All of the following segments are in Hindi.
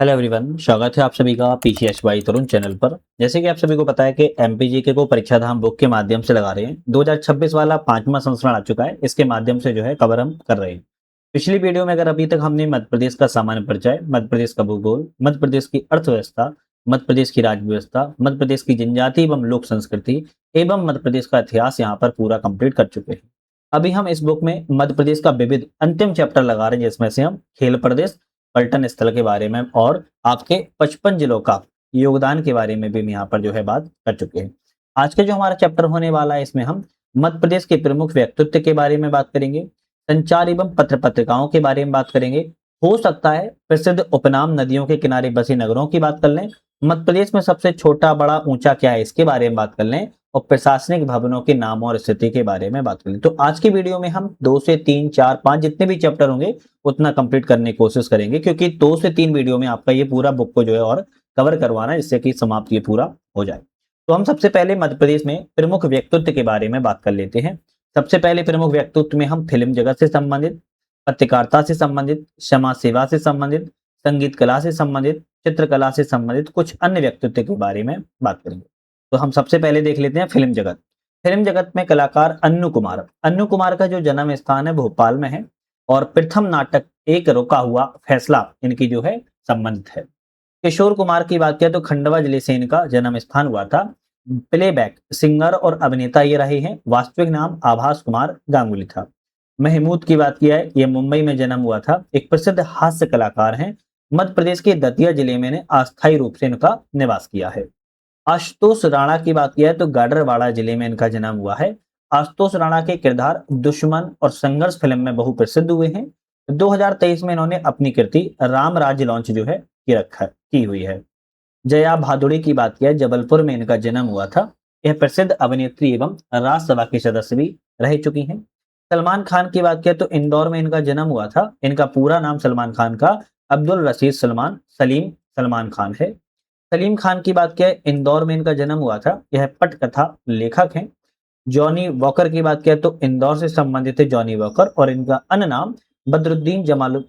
हेलो एवरीवन, स्वागत है आप सभी का पीसीएसवाई तरुण चैनल पर। जैसे कि आप सभी को पता है कि एमपीजीके को परीक्षा धाम बुक के माध्यम से लगा रहे हैं। 2026 वाला 5वां संस्करण आ चुका है। इसके माध्यम से जो है कवर हम कर रहे हैं। पिछली वीडियो में अगर अभी तक हमने मध्य प्रदेश का सामान्य परिचय, मध्य प्रदेश का भूगोल, मध्य प्रदेश की अर्थव्यवस्था, मध्य प्रदेश की राज्य व्यवस्था, मध्य प्रदेश की जनजाति एवं लोक संस्कृति एवं मध्य प्रदेश का इतिहास यहाँ पर पूरा कंप्लीट कर चुके हैं। अभी हम इस बुक में मध्य प्रदेश का विविध अंतिम चैप्टर लगा रहे हैं, जिसमें से हम खेल प्रदेश, पर्यटन स्थल के बारे में और आपके 55 जिलों का योगदान के बारे में भी हम यहाँ पर जो है बात कर चुके हैं। आज के जो हमारा चैप्टर होने वाला है, इसमें हम मध्य प्रदेश के प्रमुख व्यक्तित्व के बारे में बात करेंगे, संचार एवं पत्र पत्रिकाओं के बारे में बात करेंगे। हो सकता है प्रसिद्ध उपनाम, नदियों के किनारे बसे नगरों की बात कर लें। मध्य प्रदेश में सबसे छोटा, बड़ा, ऊंचा क्या है, इसके बारे में बात कर लें और प्रशासनिक भवनों के नाम और स्थिति के बारे में बात कर लें। तो आज की वीडियो में हम 2 से 3, 4, 5 जितने भी चैप्टर होंगे उतना कंप्लीट करने की कोशिश करेंगे, क्योंकि 2 से 3 वीडियो में आपका ये पूरा बुक को जो है और कवर करवाना है, जिससे कि समाप्त ये पूरा हो जाए। तो हम सबसे पहले मध्य प्रदेश में प्रमुख व्यक्तित्व के बारे में बात कर लेते हैं। सबसे पहले प्रमुख व्यक्तित्व में हम फिल्म जगत से संबंधित, पत्रकारिता से संबंधित, समाज सेवा से संबंधित, संगीत कला से संबंधित, चित्रकला से संबंधित कुछ अन्य व्यक्तित्व के बारे में बात करेंगे। तो हम सबसे पहले देख लेते हैं फिल्म जगत। फिल्म जगत में कलाकार अन्नू कुमार। अन्नू कुमार का जो जन्म स्थान है भोपाल में है और प्रथम नाटक एक रुका हुआ फैसला इनकी जो है संबंधित है। किशोर कुमार की बात करें तो खंडवा जिले से इनका जन्म स्थान हुआ था। प्लेबैक सिंगर और अभिनेता ये रहे हैं। वास्तविक नाम आभास कुमार गांगुली था। महमूद की बात किया है, ये मुंबई में जन्म हुआ था। एक प्रसिद्ध हास्य कलाकार हैं। मध्य प्रदेश के दतिया जिले में अस्थायी रूप से इनका निवास किया है। आशुतोष राणा की बात किया है तो गाडरवाड़ा जिले में इनका जन्म हुआ है। आशुतोष राणा के किरदार दुश्मन और संघर्ष फिल्म में बहुप्रसिद्ध हुए हैं। 2023 में इन्होंने अपनी कृति राम राज्य लॉन्च जो है की हुई है। जया भादुड़ी की बात किया, जबलपुर में इनका जन्म हुआ था। यह प्रसिद्ध अभिनेत्री एवं राज्यसभा की सदस्य भी रह चुकी हैं। सलमान खान की बात किया तो इंदौर में इनका जन्म हुआ था। इनका पूरा नाम सलमान खान का अब्दुल रशीद सलमान सलीम सलमान खान है। सलीम खान की बात किया, इंदौर में इनका जन्म हुआ था। यह पटकथा लेखक हैं। जॉनी वॉकर की बात किया तो इंदौर से संबंधित है जॉनी वॉकर और इनका अन्य नाम बदरुद्दीन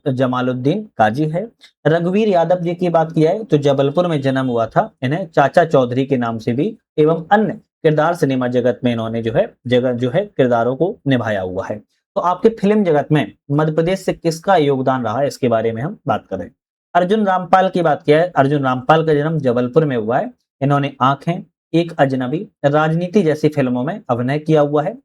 जमालुद्दीन काजी है। रघुवीर यादव जी की बात किया है तो जबलपुर में जन्म हुआ था। इन्हें चाचा चौधरी के नाम से भी एवं अन्य किरदार सिनेमा जगत में इन्होंने जो है किरदारों को निभाया हुआ है। तो आपके फिल्म जगत में मध्य प्रदेश से किसका योगदान रहा है, इसके बारे में हम बात करें। अर्जुन रामपाल की बात किया है। अर्जुन रामपाल का जन्म जबलपुर में हुआ है। इन्होंने आंखें, एक अजनबी, राजनीति जैसी फिल्मों में अभिनय किया हुआ है।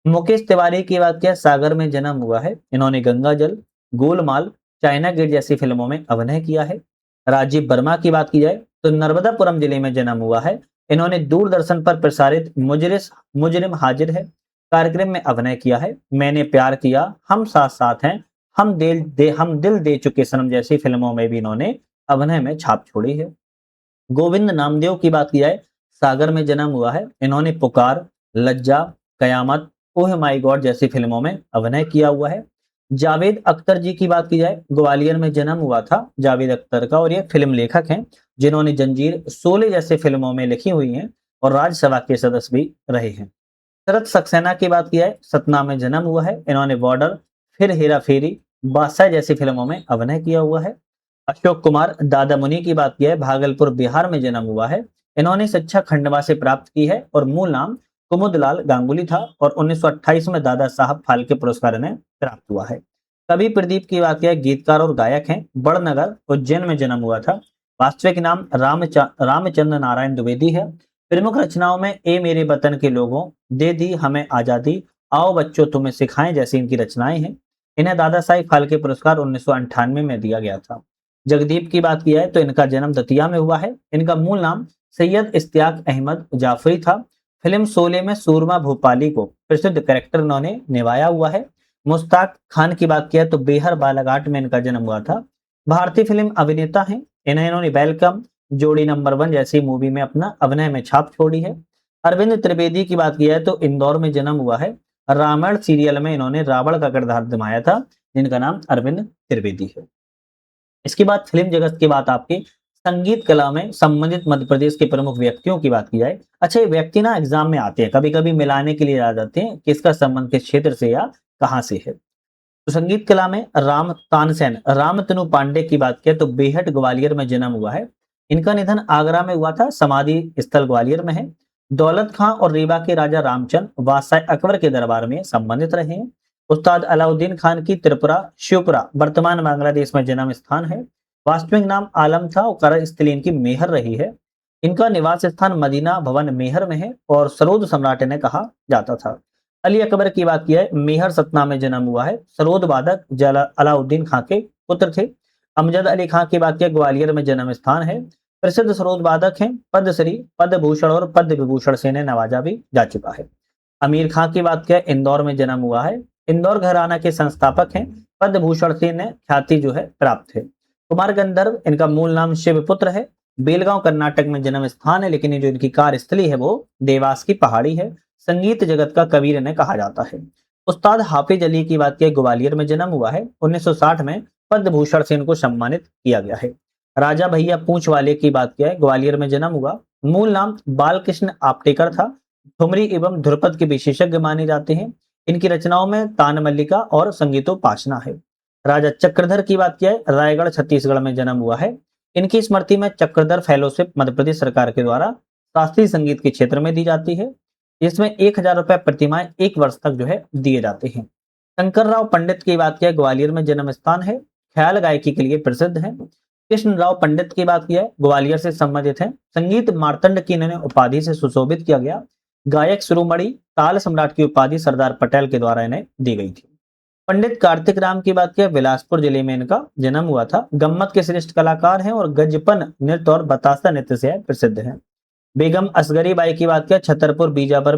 मुकेश तिवारी की बात किया, सागर में जन्म हुआ है। इन्होंने गंगा जल, गोलमाल, चाइना गेट जैसी फिल्मों में अभिनय किया है। राजीव वर्मा की बात की जाए तो नर्मदापुरम जिले में जन्म हुआ है। इन्होंने दूरदर्शन पर प्रसारित मुजरिम हाजिर है कार्यक्रम में अभिनय किया है। मैंने प्यार किया, हम साथ साथ हैं, हम दिल दे चुके सनम जैसी फिल्मों में भी इन्होंने अभिनय में छाप छोड़ी है। गोविंद नामदेव की बात की जाए, सागर में जन्म हुआ है। इन्होंने पुकार, लज्जा, कयामत, ओह माय गॉड जैसी फिल्मों में अभिनय किया हुआ है। जावेद अख्तर जी की बात की जाए, ग्वालियर में जन्म हुआ था जावेद अख्तर का और ये फिल्म लेखक हैं, जिन्होंने जंजीर, शोले जैसे फिल्मों में लिखी हुई हैं और राज्यसभा के सदस्य भी रहे हैं। शरद सक्सेना की बात की जाए, सतना में जन्म हुआ है। इन्होंने बॉर्डर, फिर हेरा फेरी, बादशाह जैसी फिल्मों में अभिनय किया हुआ है। अशोक कुमार दादा मुनि की बात की है, भागलपुर बिहार में जन्म हुआ है। इन्होंने शिक्षा खंडवा से प्राप्त की है और मूल नाम कुमुदलाल गांगुली था और 1928 में दादा साहब फाल्के पुरस्कार इन्हें प्राप्त हुआ है। कवि प्रदीप की बात की है, गीतकार और गायक हैं। बड़नगर उज्जैन में जन्म हुआ था। वास्तविक नाम रामचंद्र नारायण द्विवेदी है। प्रमुख रचनाओं में ए मेरे वतन के लोगों, दे दी हमें आजादी, आओ बच्चों तुम्हें सिखाएं जैसी इनकी रचनाएं हैं। इन्हें दादा साहिब फाल्के पुरस्कार 1998 में दिया गया था। जगदीप की बात किया है तो इनका जन्म दतिया में हुआ है। इनका मूल नाम सैयद इश्तियाक अहमद जाफरी था। फिल्म शोले में सूरमा भोपाली को प्रसिद्ध कैरेक्टर इन्होंने निभाया हुआ है। मुश्ताक खान की बात किया तो बेहर बालाघाट में इनका जन्म हुआ था। भारतीय फिल्म अभिनेता हैं। इन्होंने वेलकम, जोड़ी नंबर 1 जैसी मूवी में अपना अभिनय में छाप छोड़ी है। अरविंद त्रिवेदी की बात किया है तो इंदौर में जन्म हुआ है। रामायण सीरियल में इन्होंने रावण का किरदार निभाया था, जिनका नाम अरविंद त्रिवेदी है। इसके बाद फिल्म जगत की बात आपकी संगीत कला में संबंधित मध्य प्रदेश के प्रमुख व्यक्तियों की बात की जाए। अच्छा, ये व्यक्ति ना एग्जाम में आते हैं, कभी कभी मिलाने के लिए आ जाते हैं कि इसका संबंध किस क्षेत्र से या कहाँ से है। तो संगीत कला में राम तानसेन, रामतनु पांडे की बात करें तो बेहट ग्वालियर में जन्म हुआ है। इनका निधन आगरा में हुआ था, समाधि स्थल ग्वालियर में है। दौलत खां और रीवा के राजा रामचंद बादशाह अकबर के दरबार में संबंधित रहे हैं। उस्ताद अलाउद्दीन खान की त्रिपुरा शिवपुरा वर्तमान बांग्लादेश में जन्म स्थान है। वास्तविक नाम आलम था और कार्यस्थली इनकी मेहर रही है। इनका निवास स्थान मदीना भवन मेहर में है और सरोद सम्राट इन्हें कहा जाता था। अली अकबर की बात की है, मेहर सतना में जन्म हुआ है। सरोद वादक अलाउद्दीन खां के पुत्र थे। अमजद अली खां की बात की ग्वालियर में जन्म स्थान है। प्रसिद्ध सरोद वादक हैं। पद्मश्री, पद्म भूषण और पद्म विभूषण से इन्हें नवाजा भी जा चुका है। अमीर खां की बात की इंदौर में जन्म हुआ है। इंदौर घराना के संस्थापक हैं। पद्म भूषण से इन्हें ख्याति जो है प्राप्त है। कुमार गंधर्व, इनका मूल नाम शिवपुत्र है। बेलगांव कर्नाटक में जन्म स्थान है, लेकिन ये जो इनकी कार्यस्थली है वो देवास की पहाड़ी है। संगीत जगत का कबीर इन्हें कहा जाता है। उस्ताद हाफिज अली की बात की ग्वालियर में जन्म हुआ है। 1960 में पद्म भूषण से इनको सम्मानित किया गया है। राजा भैया पूंछ वाले की बात की ग्वालियर में जन्म हुआ। मूल नाम बालकृष्ण आपटेकर था। ठुमरी एवं ध्रुपद के विशेषज्ञ माने जाते हैं। इनकी रचनाओं में तान मल्लिका और संगीतोपासना है। राजा चक्रधर की बात की रायगढ़ छत्तीसगढ़ में जन्म हुआ है। इनकी स्मृति में चक्रधर फेलोशिप मध्य प्रदेश सरकार के द्वारा शास्त्रीय संगीत के क्षेत्र में दी जाती है। इसमें 1000 रुपए प्रतिमाह 1 वर्ष तक जो है दिए जाते हैं। शंकर राव पंडित की बात की ग्वालियर में जन्म स्थान है। ख्याल गायकी के लिए प्रसिद्ध है। कृष्ण राव पंडित की बात की ग्वालियर से संबंधित है। संगीत मार्तंड की इन्हें उपाधि से सुशोभित किया गया। गायक शिरोमणि ताल सम्राट की उपाधि सरदार पटेल के द्वारा इन्हें दी गई थी। पंडित कार्तिक राम की बात की बिलासपुर जिले में इनका जन्म हुआ था। गम्मत के श्रेष्ठ कलाकार हैं और गजपन नृत्य और बतासा नृत्य से प्रसिद्ध हैं। बेगम असगरी बाई की बात किया छतरपुर बीजावर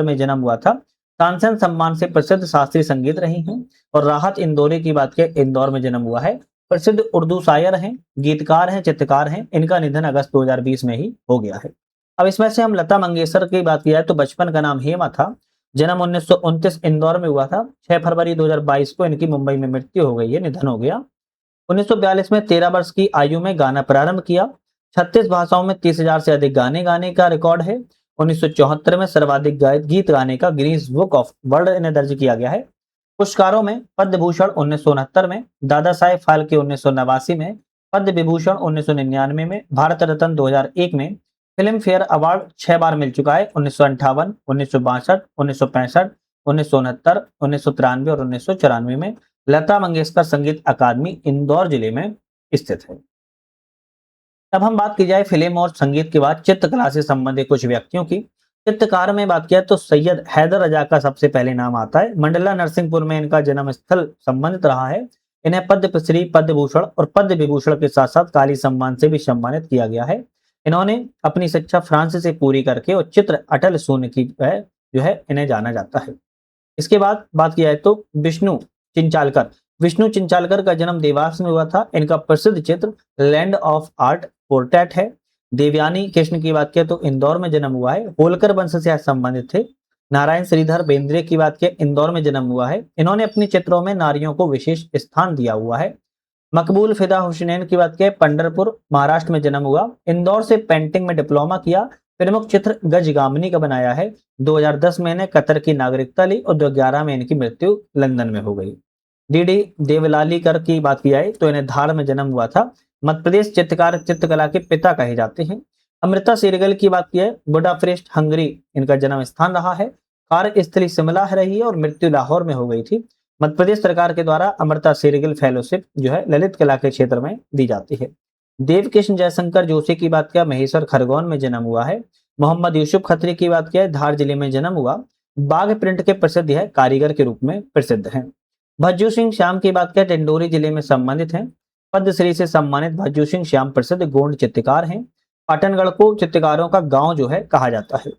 में जन्म हुआ था। तानसेन सम्मान से प्रसिद्ध शास्त्रीय संगीत रही हैं। और राहत इंदौरी की बात किया इंदौर में जन्म हुआ है। प्रसिद्ध उर्दू शायर हैं, गीतकार हैं, चित्रकार हैं। इनका निधन अगस्त 2020 में ही हो गया है। अब इसमें से हम लता मंगेशकर की बात किया तो बचपन का नाम हेमा था। जन्म 1929 इंदौर में हुआ था। 6 फरवरी 2022 को इनकी मुंबई में मृत्यु हो गई है, निधन हो गया। 1942 में 13 वर्ष की आयु में गाना प्रारंभ किया। 36 भाषाओं में 30,000 से अधिक गाने गाने का रिकॉर्ड है। 1974 में सर्वाधिक गायक गीत गाने का गिनीज बुक ऑफ वर्ल्ड इन्हें दर्ज किया गया है। पुरस्कारों में पद्म भूषण 1969 में, दादा साहेब फाल्के 1989 में, पद्म विभूषण 1999 में, भारत रत्न 2001 में, फिल्म फेयर अवार्ड 6 बार मिल चुका है। 1958, 1962, 1965, 1969, 1993 और 1994 में। लता मंगेशकर संगीत अकादमी इंदौर जिले में स्थित है। अब हम बात की जाए फिल्म और संगीत के बाद चित्रकला से संबंधित कुछ व्यक्तियों की। चित्रकार में बात किया तो सैयद हैदर रजा का सबसे पहले नाम आता है। मंडला नरसिंहपुर में इनका जन्म स्थल संबंधित रहा है। इन्हें पद्मश्री, पद्म भूषण और पद्म विभूषण के साथ साथ काली सम्मान से भी सम्मानित किया गया है। इन्होंने अपनी शिक्षा फ्रांस से पूरी करके और चित्र अटल शून्य की जो है इन्हें जाना जाता है। इसके बाद बात किया है तो विष्णु चिंचालकर का जन्म देवास में हुआ था। इनका प्रसिद्ध चित्र लैंड ऑफ आर्ट पोर्ट्रेट है। देवयानी कृष्ण की बात किया तो इंदौर में जन्म हुआ है। होलकर वंश से संबंधित थे। नारायण श्रीधर बेंद्रे की बात किया इंदौर में जन्म हुआ है। इन्होंने अपने चित्रों में नारियों को विशेष स्थान दिया हुआ है। मकबूल फिदा हुसैन की बात किया पंढरपुर महाराष्ट्र में जन्म हुआ। इंदौर से पेंटिंग में डिप्लोमा किया। प्रमुख चित्र गजगामिनी का बनाया है। 2010 में इन्हें कतर की नागरिकता ली और 2011 में इनकी मृत्यु लंदन में हो गई। डीडी देवलालीकर की बात की जाए तो इन्हें धार में जन्म हुआ था। मध्य प्रदेश चित्रकला के पिता कहे जाते हैं। अमृता शेरगिल की बात की है बुडापेस्ट हंगरी इनका जन्म स्थान रहा है। कार्यस्थली शिमला रही है और मृत्यु लाहौर में हो गई थी। मध्य प्रदेश सरकार के द्वारा अमृता शेरगिल फेलोशिप जो है ललित कला के क्षेत्र में दी जाती है। देवकृष्ण जयशंकर जोशी की बात किया महेश्वर खरगोन में जन्म हुआ है। मोहम्मद यूसुफ खत्री की बात किया धार जिले में जन्म हुआ। बाघ प्रिंट के प्रसिद्ध है, कारीगर के रूप में प्रसिद्ध है। भज्जू सिंह श्याम की बात करें टिंडोरी जिले में संबंधित हैं। पद्मश्री से सम्मानित भज्जू सिंह श्याम प्रसिद्ध गोंड चित्रकार हैं। पाटनगढ़ को चित्रकारों का गांव जो है कहा जाता है।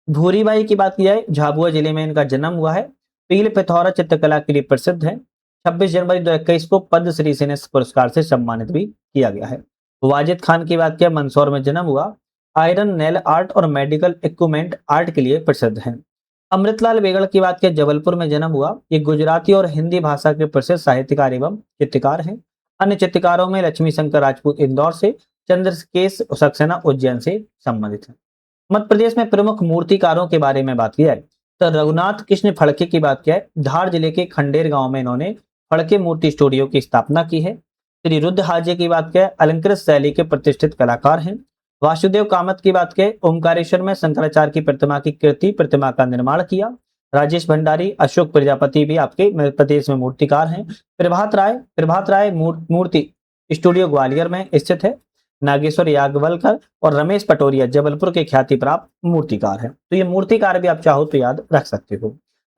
भूरीबाई की बात की जाए झाबुआ जिले में इनका जन्म हुआ है। पील पिथौरा चित्रकला के लिए प्रसिद्ध है। 26 जनवरी 2021 को पद्मश्री से पुरस्कार से सम्मानित भी किया गया है। वाजिद खान की बात किया मंदसौर में जन्म हुआ। आयरन नेल आर्ट और मेडिकल इक्विपमेंट आर्ट के लिए प्रसिद्ध हैं। अमृतलाल बेगड़ की बात किया जबलपुर में जन्म हुआ। ये गुजराती और हिंदी भाषा के प्रसिद्ध साहित्यकार एवं चित्रकार हैं। अन्य चित्रकारों में लक्ष्मी शंकर राजपूत इंदौर से, चंद्रकेश सक्सेना उज्जैन से संबंधित है। मध्य प्रदेश में प्रमुख मूर्तिकारों के बारे में बात की जाए तो रघुनाथ कृष्ण फड़के की बात क्या है, धार जिले के खंडेर गांव में इन्होंने फड़के मूर्ति स्टूडियो की स्थापना की है। श्री रुद्र हाजे की बात क्या है, अलंकृत शैली के प्रतिष्ठित कलाकार हैं। वासुदेव कामत की बात क्या है, ओमकारेश्वर में शंकराचार्य की प्रतिमा की कीर्ति प्रतिमा का निर्माण किया। राजेश भंडारी, अशोक प्रजापति भी आपके मध्य प्रदेश में मूर्तिकार हैं। प्रभात राय मूर्ति स्टूडियो ग्वालियर में स्थित है। नागेश्वर याज्ञवल्कर और रमेश पटोरिया जबलपुर के ख्याति प्राप्त मूर्तिकार हैं। तो ये मूर्तिकार भी आप चाहो तो याद रख सकते हो।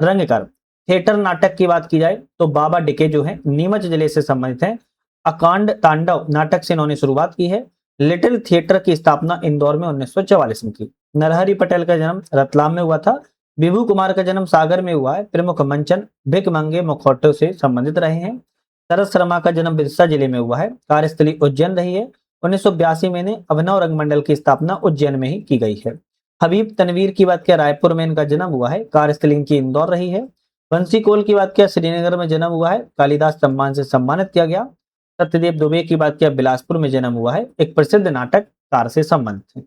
रंगकर थिएटर नाटक की बात की जाए तो बाबा डिके जो है नीमच जिले से संबंधित हैं। अकांड तांडव नाटक से इन्होंने शुरुआत की है। लिटिल थिएटर की स्थापना इंदौर में 1944 में की। नरहरि पटेल का जन्म रतलाम में हुआ था। विभू कुमार का जन्म सागर में हुआ है। प्रमुख मंचन भिकमंगे मुखौटों से संबंधित रहे हैं। शरद शर्मा का जन्म बिरसा जिले में हुआ है। कार्यस्थली उज्जैन रही है। 1982 में ने अभिनव रंगमंडल की स्थापना उज्जैन में ही की गई है। हबीब तनवीर की बात किया रायपुर में इनका जन्म हुआ है। कार्यस्थली इनकी इंदौर रही है। बंसी कोल की बात किया श्रीनगर में जन्म हुआ है। कालिदास सम्मान से सम्मानित किया गया। सत्यदेव दुबे की बात किया बिलासपुर में जन्म हुआ है। एक प्रसिद्ध नाटककार से संबंधित है।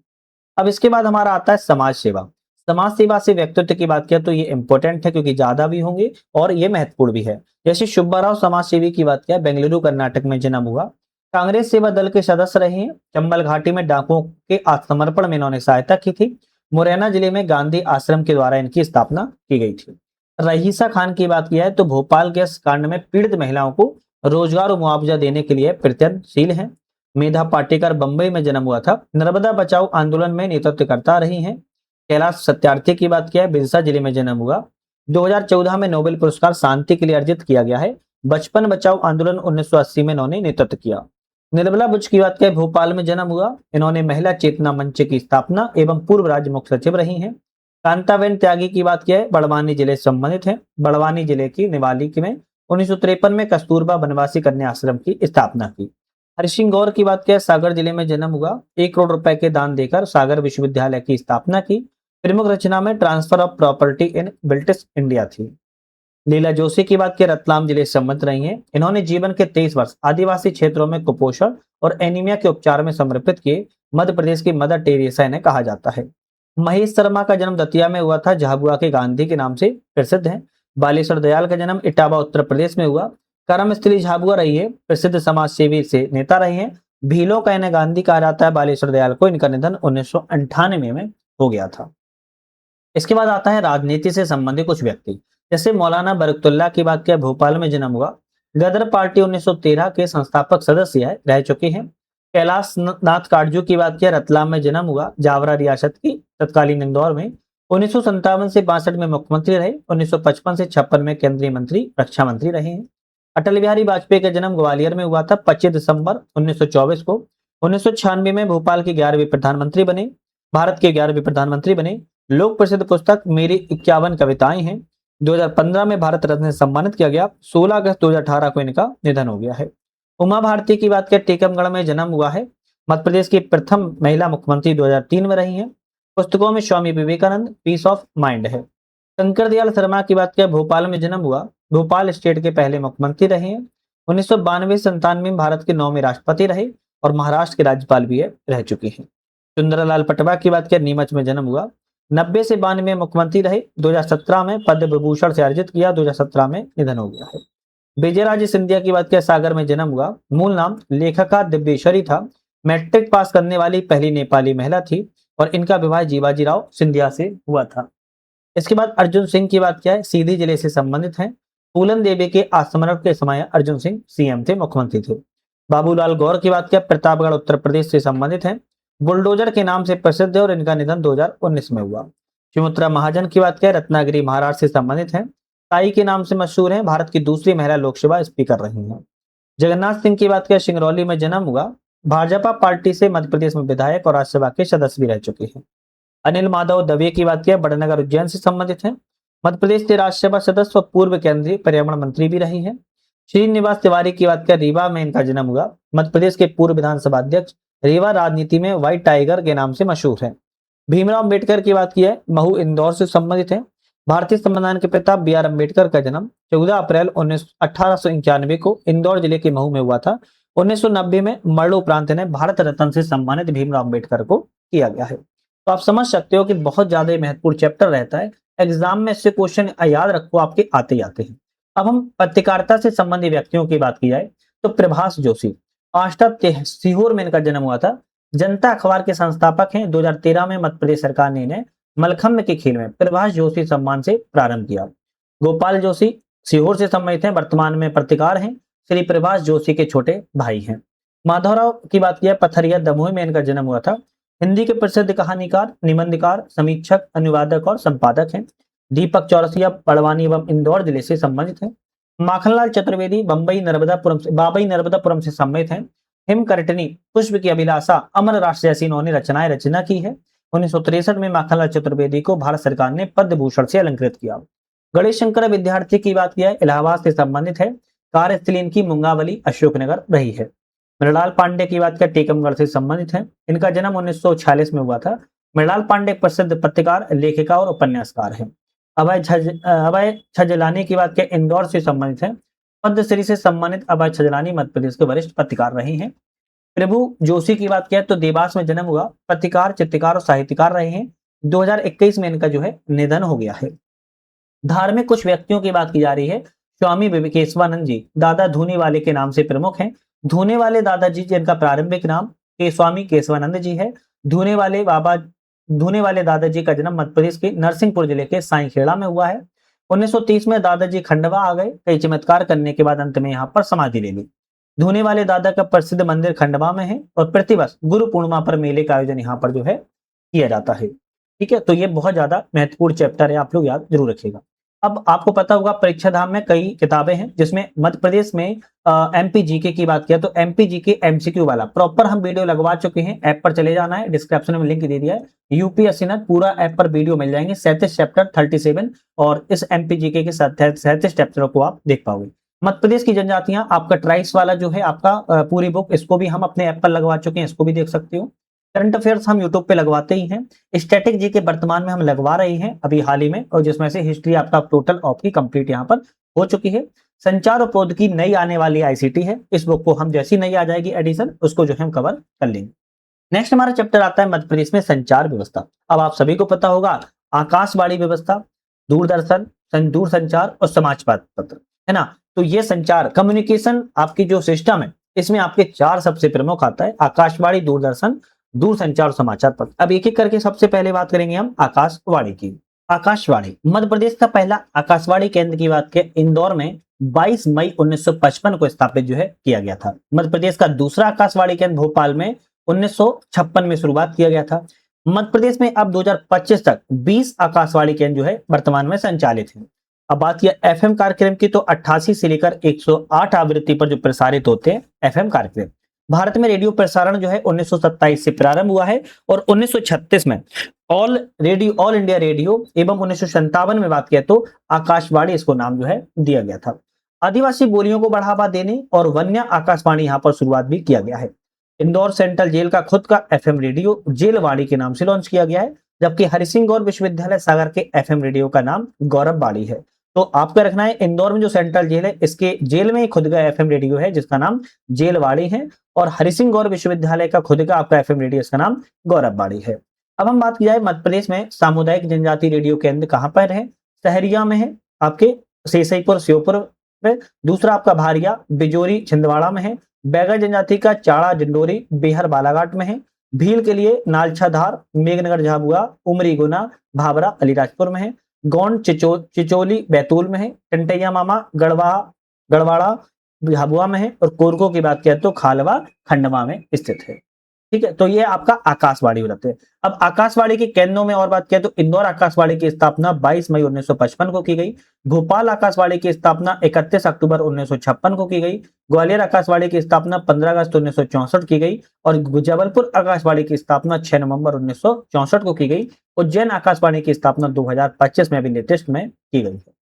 अब इसके बाद हमारा आता है समाज सेवा। समाज सेवा से व्यक्तित्व की बात किया तो ये इंपॉर्टेंट है क्योंकि ज्यादा भी होंगे और ये महत्वपूर्ण भी है। जैसे सुब्बाराव समाज सेवी की बात किया बेंगलुरु कर्नाटक में जन्म हुआ। कांग्रेस सेवा दल के सदस्य रहे हैं। चंबल घाटी में डाकुओं के आत्मसमर्पण में इन्होंने सहायता की थी। मुरैना जिले में गांधी आश्रम के द्वारा इनकी स्थापना की गई थी। रईसा खान की बात किया है तो भोपाल गैस कांड में पीड़ित महिलाओं को रोजगार और मुआवजा देने के लिए प्रयत्नशील है। मेधा पाटेकर बंबई में जन्म हुआ था। नर्मदा बचाओ आंदोलन में नेतृत्व करता रही हैं। कैलाश सत्यार्थी की बात किया है बिरसा जिले में जन्म हुआ। 2014 में नोबेल पुरस्कार शांति के लिए अर्जित किया गया है। बचपन बचाओ आंदोलन 1980 में इन्होंने नेतृत्व किया। निर्मला बुच की बात करें भोपाल में जन्म हुआ। इन्होंने महिला चेतना मंच की स्थापना एवं पूर्व राज्य मुख्य सचिव रही हैं। कांताबेन त्यागी की बात किया है बड़वानी जिले से संबंधित है। बड़वानी जिले की निवाली में 1953 में कस्तूरबा बनवासी कन्या आश्रम की स्थापना की। हरिसिंह गौर की बात किया सागर जिले में जन्म हुआ। 1 करोड़ रुपए के दान देकर सागर विश्वविद्यालय की स्थापना की। प्रमुख रचना में transfer of property in British India थी। लीला जोशी की बात की रतलाम जिले से संबंधित रही हैं। इन्होंने जीवन के 23 वर्ष आदिवासी क्षेत्रों में कुपोषण और एनीमिया के उपचार में समर्पित किए। मध्य प्रदेश की मदर टेरेसा इन्हें कहा जाता है। महेश शर्मा का जन्म दतिया में हुआ था। झाबुआ के गांधी के नाम से प्रसिद्ध है। बालेश्वर दयाल का जन्म इटावा उत्तर प्रदेश में हुआ। कर्मस्थली झाबुआ रही है। प्रसिद्ध समाज सेवी से नेता रहे हैं। भीलों का इन्हें गांधी कहा जाता है। बालेश्वर दयाल को इनका निधन 1998 में हो गया था। इसके बाद आता है राजनीति से संबंधित कुछ व्यक्ति। जैसे मौलाना बरकतुल्लाह की बात किया भोपाल में जन्म हुआ। गदर पार्टी 1913 के संस्थापक सदस्य रह चुके हैं। कैलाश नाथ काटजू की बात किया रतलाम में जन्म हुआ। जावरा रियासत की तत्कालीन इंदौर में 1957 से 62 में मुख्यमंत्री रहे। 1955 से 56 में केंद्रीय मंत्री रक्षा मंत्री रहे हैं। अटल बिहारी वाजपेयी का जन्म ग्वालियर में हुआ था 25 दिसंबर 1924 को। 1996 में भोपाल के 11वें प्रधानमंत्री बने। भारत के 11वें प्रधानमंत्री बने। लोक प्रसिद्ध पुस्तक मेरी 51 कविताएं हैं। 2015 में भारत रत्न से सम्मानित किया गया। 16 अगस्त 2018 को इनका निधन हो गया है। उमा भारती की बात करें टीकमगढ़ में जन्म हुआ है। मध्य प्रदेश की प्रथम महिला मुख्यमंत्री 2003 में रही हैं। पुस्तकों में Swami Vivekananda piece of mind है। शंकर दयाल शर्मा की बात करें भोपाल में जन्म हुआ। भोपाल स्टेट के पहले मुख्यमंत्री रहे हैं। 1992-97 में भारत के 9वें राष्ट्रपति रहे और महाराष्ट्र के राज्यपाल भी रह चुके हैं। सुंदरलाल पटवा की बात करें नीमच में जन्म हुआ। 90 से 92 मुख्यमंत्री रहे। 2017 में पद्म विभूषण से अर्जित किया। 2017 में निधन हो गया है। विजयराजे सिंधिया की बात करें सागर में जन्म हुआ। मूल नाम लेखिका दिव्येश्वरी था। मैट्रिक पास करने वाली पहली नेपाली महिला थी और इनका विवाह जीवाजीराव सिंधिया से हुआ था। इसके बाद अर्जुन सिंह की बात क्या है सीधी जिले से संबंधित है। फूलन देवी के आत्मसमर्पण के समय अर्जुन सिंह सीएम थे, मुख्यमंत्री थे। बाबूलाल गौर की बात क्या प्रतापगढ़ उत्तर प्रदेश से संबंधित है। बुलडोजर के नाम से प्रसिद्ध है और इनका निधन 2019 में हुआ। सुमित्रा महाजन की बात क्या रत्नागिरी महाराष्ट्र से संबंधित है। ताई के नाम से मशहूर है। भारत की दूसरी महिला लोकसभा स्पीकर रही हैं। जगन्नाथ सिंह की बात क्या सिंगरौली में जन्म हुआ। भाजपा पार्टी से मध्य प्रदेश में विधायक और राज्यसभा के सदस्य भी रह चुके हैं। अनिल माधव दवे की बात किया बड़नगर उज्जैन से संबंधित है। मध्य प्रदेश के राज्यसभा सदस्य और पूर्व केंद्रीय पर्यावरण मंत्री भी रही हैं। श्रीनिवास तिवारी की बात किया रीवा में इनका जन्म हुआ। मध्य प्रदेश के पूर्व विधानसभा अध्यक्ष। रीवा राजनीति में व्हाइट टाइगर के नाम से मशहूर है। भीमराव अम्बेडकर की बात की है महू इंदौर से संबंधित है। भारतीय संविधान के पिता BR अम्बेडकर का जन्म 14 अप्रैल 1891 को इंदौर जिले के महू में हुआ था। 1990 में मरणोपरांत इन्हें भारत रत्न से सम्मानित भीमराव अम्बेडकर को किया गया है। तो आप समझ सकते हो कि बहुत ज्यादा महत्वपूर्ण चैप्टर रहता है एग्जाम में इससे क्वेश्चन याद रखो, आपके आते ही आते हैं। अब हम पत्रकारिता से संबंधित व्यक्तियों की बात की जाए तो प्रभाष जोशी, आष्टा सीहोर में इनका जन्म हुआ था। जनता अखबार के संस्थापक हैं। 2013 में मध्य प्रदेश सरकार ने इन्हें मलखम्ब के खेल में प्रभाष जोशी सम्मान से प्रारंभ किया। गोपाल जोशी सीहोर से सम्मानित हैं, वर्तमान में पत्रकार हैं। श्री प्रभाष जोशी के छोटे भाई हैं। माधवराव की बात किया, पथरिया दमोह में इनका जन्म हुआ था। हिंदी के प्रसिद्ध कहानीकार, निबंधकार, समीक्षक, अनुवादक और संपादक हैं। दीपक चौरसिया बड़वानी एवं इंदौर जिले से संबंधित हैं। माखनलाल चतुर्वेदी बाबई नर्मदापुरम से सम्मिलित हैं। हिमकरटनी, पुष्प की अभिलाषा, अमर राष्ट्र जैसी इन्होंने रचना की है। 1963 में माखनलाल चतुर्वेदी को भारत सरकार ने पद्म भूषण से अलंकृत किया। गणेश शंकर विद्यार्थी की बात किया, इलाहाबाद से संबंधित है। कार्यस्थली इनकी मुंगावली अशोकनगर रही है। मृणाल पांडे की बात किया, टीकमगढ़ से संबंधित है। इनका जन्म 1946 में हुआ था। मृणाल पांडे प्रसिद्ध पत्रकार, लेखिका और उपन्यासकार हैं। अभय छजलानी की बात किया, इंदौर से संबंधित है। पद्मश्री से सम्मानित अभय छजलानी मध्य प्रदेश के वरिष्ठ पत्रकार रहे हैं। प्रभु जोशी की बात किया तो देवास में जन्म हुआ, पत्रकार, चित्रकार और साहित्यकार रहे हैं। 2021 में इनका जो है निधन हो गया है। धार्मिक कुछ व्यक्तियों की बात की जा रही है। स्वामी विवेकेश्वरानंद जी दादा धूनी वाले के नाम से प्रमुख हैं। धूने वाले दादाजी जिनका प्रारंभिक नाम के स्वामी केशवानंद जी है। धूने वाले दादाजी का जन्म मध्य प्रदेश के नरसिंहपुर जिले के साईखेड़ा में हुआ है। 1930 में दादाजी खंडवा आ गए। कई चमत्कार करने के बाद अंत में यहाँ पर समाधि ले ली। धूने वाले दादा का प्रसिद्ध मंदिर खंडवा में है और प्रतिवर्ष गुरु पूर्णिमा पर मेले का आयोजन यहाँ पर जो है किया जाता है। ठीक है, तो ये बहुत ज्यादा महत्वपूर्ण चैप्टर है, आप लोग याद जरूर रखिएगा। अब आपको पता होगा परीक्षा धाम में कई किताबें हैं, जिसमें मध्य प्रदेश में एमपी जीके की बात किया तो एमपी जीके एमसीक्यू वाला प्रॉपर हम वीडियो लगवा चुके हैं। ऐप पर चले जाना है, डिस्क्रिप्शन में लिंक दे दिया है। यूपीएससी नेट पूरा ऐप पर वीडियो मिल जाएंगे, 37 चैप्टर 37 और इस एमपी जीके के 37 चैप्टरों को आप देख पाओगे। मध्य प्रदेश की जनजातियां, आपका ट्राइब्स वाला जो है आपका पूरी बुक, इसको भी हम अपने ऐप पर लगवा चुके हैं, इसको भी देख सकते हो। करंट अफेयर्स हम यूट्यूब पे लगवाते ही हैं। स्टैटिक जी के वर्तमान में हम लगवा रहे हैं अभी हाल ही में, और जिसमें से हिस्ट्री आपका टोटल ऑफ की कंप्लीट यहाँ पर हो चुकी है। संचार और प्रौद्योगिकी नई आने वाली आईसीटी है, इस बुक को हम जैसी नई आ जाएगी एडिशन, उसको जो है हम कवर कर लेंगे। नेक्स्ट हमारा चैप्टर आता है मध्य प्रदेश में संचार व्यवस्था। अब आप सभी को पता होगा आकाशवाणी व्यवस्था, दूरदर्शन, दूर संचार और समाचार पत्र, है ना। तो ये संचार कम्युनिकेशन आपकी जो सिस्टम है, इसमें आपके 4 सबसे प्रमुख आता है, आकाशवाणी, दूरदर्शन, दूर संचार और समाचार पत्र। अब एक एक करके सबसे पहले बात करेंगे हम आकाशवाणी की। आकाशवाणी, मध्य प्रदेश का पहला आकाशवाणी केंद्र की बात करें इंदौर में 22 मई 1955 को स्थापित जो है किया गया था। मध्य प्रदेश का दूसरा आकाशवाणी केंद्र भोपाल में 1956 में शुरुआत किया गया था। मध्य प्रदेश में अब 2025 तक 20 आकाशवाणी केंद्र जो है वर्तमान में संचालित है। अब बात किया एफएम कार्यक्रम की तो 88 से लेकर 108 आवृत्ति पर जो प्रसारित होते हैं एफएम कार्यक्रम। भारत में रेडियो प्रसारण जो है 1927 से प्रारंभ हुआ है और 1936 में ऑल इंडिया रेडियो एवं 1957 में बात किया तो आकाशवाणी इसको नाम जो है दिया गया था। आदिवासी बोलियों को बढ़ावा देने और वन्य आकाशवाणी यहाँ पर शुरुआत भी किया गया है। इंदौर सेंट्रल जेल का खुद का एफएम रेडियो जेलवाड़ी के नाम से लॉन्च किया गया है, जबकि हरिसिंह गौर विश्वविद्यालय सागर के एफएम रेडियो का नाम गौरववाणी है। तो आपको रखना है इंदौर में जो सेंट्रल जेल है, इसके जेल में खुद का एफएम रेडियो है जिसका नाम जेलवाड़ी है, और हरिसिंह गौर विश्वविद्यालय का खुद का आपका एफएम रेडियो, इसका नाम गौरववाड़ी है। अब हम बात की जाए मध्य प्रदेश में सामुदायिक जनजाति रेडियो केंद्र कहाँ पर है, सहरिया में है, आपके सेसईपुर श्योपुर में। दूसरा आपका भारिया बिजोरी छिंदवाड़ा में है। बैगा जनजाति का चाड़ा डिंडोरी बिहार बालाघाट में है। भील के लिए नालछाधार मेघनगर झाबुआ उमरी गुना भावरा अलीराजपुर में है। गौंड चिचोली बैतूल में है। टंटैया मामा गढ़वाड़ा झाबुआ में है, और कोरको की बात किया तो खालवा खंडवा में स्थित है। ठीक है, तो ये आपका आकाशवाणी हो जाते हैं। अब आकाशवाणी के केंद्रों में और बात किया तो इंदौर आकाशवाणी की स्थापना 22 मई 1955 को की गई। भोपाल आकाशवाणी की स्थापना 31 अक्टूबर 1956 को की गई। ग्वालियर आकाशवाणी की स्थापना 15 अगस्त 1964 की गई, और जबलपुर आकाशवाणी की स्थापना 6 नवंबर 1964 को की गई। उज्जैन आकाशवाणी की स्थापना 2025 में अभी लेटेस्ट में की गई है।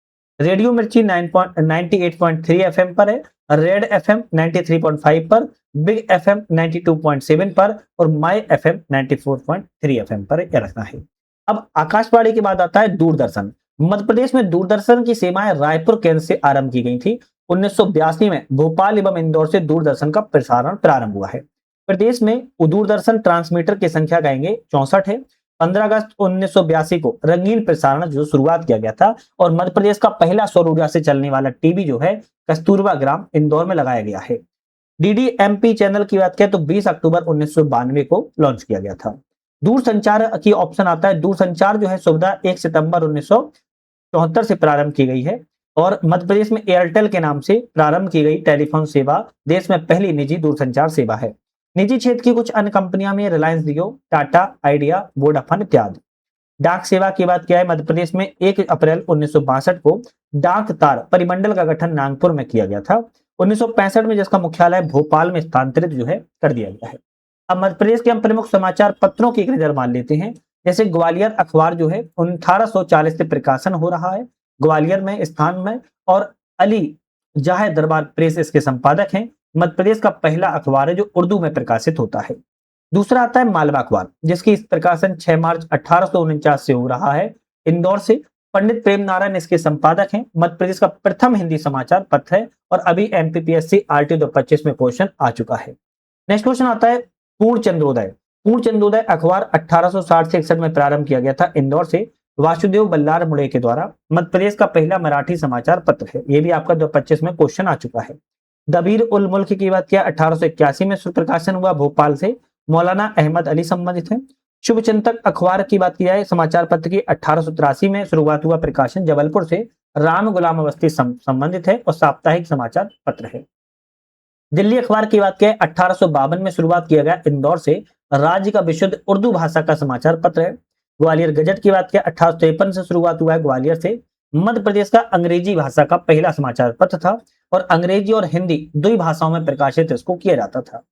रेडियो मिर्ची 98.3 एफएम पर है, रेड एफएम 93.5 पर, बिग एफएम 92.7 पर, और माई एफएम 94.3 एफएम पर रखना है। अब आकाशवाणी के बाद आता है दूरदर्शन। मध्य प्रदेश में दूरदर्शन की सेवाएं रायपुर केंद्र से आरंभ की गई थी। 1982 में भोपाल एवं इंदौर से दूरदर्शन का प्रसारण प्रारंभ हुआ है। प्रदेश में दूरदर्शन ट्रांसमीटर की संख्या कहेंगे 64 है। 15 अगस्त 1982 को रंगीन प्रसारण जो शुरुआत किया गया था और मध्य प्रदेश का पहला सौर ऊर्जा से चलने वाला टीवी जो है कस्तूरबा ग्राम इंदौर में लगाया गया है। डीडीएमपी चैनल की बात करें तो 20 अक्टूबर 1992 को लॉन्च किया गया था। दूरसंचार की ऑप्शन आता है। दूरसंचार जो है सुविधा 1 सितंबर 1974 से प्रारंभ की गई है और मध्य प्रदेश में एयरटेल के नाम से प्रारंभ की गई टेलीफोन सेवा देश में पहली निजी दूरसंचार सेवा है। निजी क्षेत्र की कुछ अन्य कंपनियां में रिलायंस जियो, टाटा, आइडिया, वोडाफोन इत्यादि। डाक सेवा की बात किया है। मध्य प्रदेश में 1 अप्रैल 1962 को डाक तार परिमंडल का गठन नागपुर में किया गया था। 1965 में जिसका मुख्यालय भोपाल में स्थानांतरित जो है कर दिया गया है। अब मध्य प्रदेश के हम प्रमुख समाचार पत्रों की एक नजर मान लेते हैं। जैसे ग्वालियर अखबार जो है 1840 से प्रकाशन हो रहा है ग्वालियर में स्थान में, और अली जाहे दरबार प्रेस इसके संपादक हैं। मध्य प्रदेश का पहला अखबार है जो उर्दू में प्रकाशित होता है। दूसरा आता है मालवा अखबार जिसकी प्रकाशन 6 मार्च 1849 से हो रहा है इंदौर से। पंडित प्रेम नारायण इसके संपादक हैं। मध्य प्रदेश का प्रथम हिंदी समाचार पत्र है और अभी एमपीपीएससी आरटी 2025 में क्वेश्चन आ चुका है। नेक्स्ट क्वेश्चन आता है पूर्ण चंद्रोदय। पूर्ण चंद्रोदय अखबार 1860 से 61 में प्रारंभ किया गया था इंदौर से वासुदेव बल्लार मुड़े के द्वारा। मध्य प्रदेश का पहला मराठी समाचार पत्र है। यह भी आपका 2025 में क्वेश्चन आ चुका है। दबीर उल मुल्क की बात किया 1881 में प्रकाशन हुआ भोपाल से, मौलाना अहमद अली संबंधित है। शुभचिंतक अखबार की बात किया है समाचार पत्र की 1883 में शुरुआत हुआ प्रकाशन जबलपुर से, राम गुलाम अवस्थी संबंधित है और साप्ताहिक समाचार पत्र है। दिल्ली अखबार की बात किया 1852 में शुरुआत किया गया इंदौर से, राज्य का विशुद्ध उर्दू भाषा का समाचार पत्र है। ग्वालियर गजट की बात किया 1853 से शुरुआत हुआ है ग्वालियर से, मध्य प्रदेश का अंग्रेजी भाषा का पहला समाचार पत्र था और अंग्रेजी और हिंदी दो भाषाओं में प्रकाशित इसको किया जाता था।